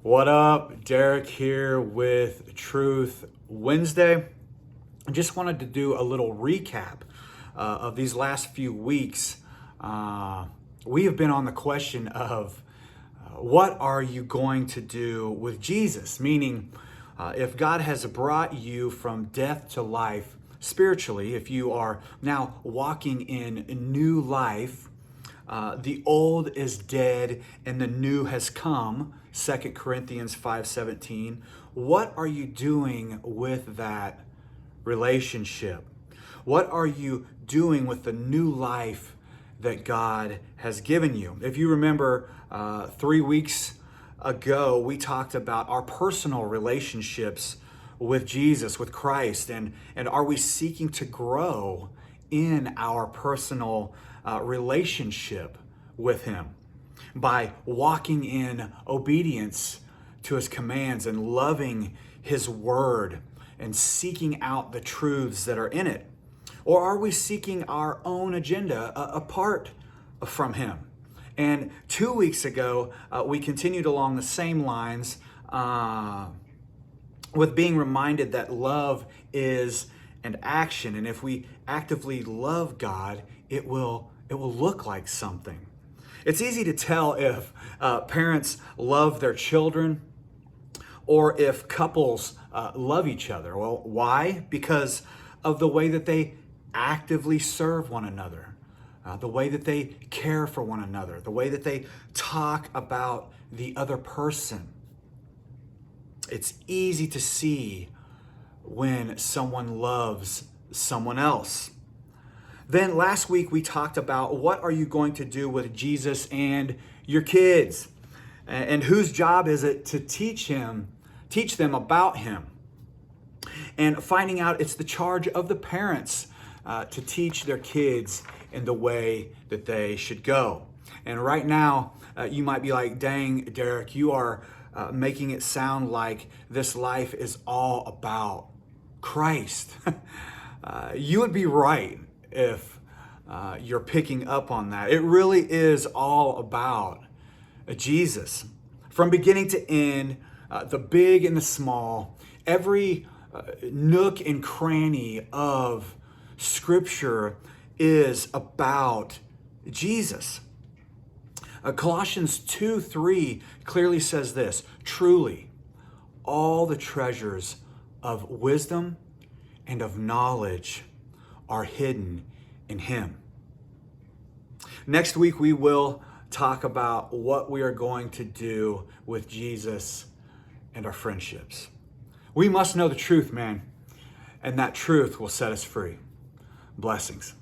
What up? Derek here with Truth Wednesday. I just wanted to do a little recap of these last few weeks. We have been on the question of what are you going to do with Jesus? Meaning, if God has brought you from death to life spiritually, if you are now walking in new life, the old is dead and the new has come, 2 Corinthians 5:17. What are you doing with that relationship? What are you doing with the new life that God has given you? If you remember 3 weeks ago, we talked about our personal relationships with Jesus, with Christ, and are we seeking to grow in our personal relationship with Him by walking in obedience to His commands and loving His Word and seeking out the truths that are in it? Or are we seeking our own agenda apart from Him? And 2 weeks ago, we continued along the same lines with being reminded that love is an action. And if we actively love God, it will look like something. It's easy to tell if parents love their children or if couples love each other. Well, why? Because of the way that they actively serve one another, the way that they care for one another, the way that they talk about the other person. It's easy to see when someone loves someone else. Then last week we talked about what are you going to do with Jesus and your kids, and whose job is it to teach them about Him, and finding out it's the charge of the parents to teach their kids in the way that they should go. And right now you might be like, dang, Derek, you are making it sound like this life is all about Christ. You would be right if you're picking up on that. It really is all about Jesus. From beginning to end, the big and the small, every nook and cranny of Scripture is about Jesus. Colossians 2:3 clearly says this: truly, all the treasures of wisdom and of knowledge are hidden in Him. Next week, we will talk about what we are going to do with Jesus and our friendships. We must know the truth, man, and that truth will set us free. Blessings.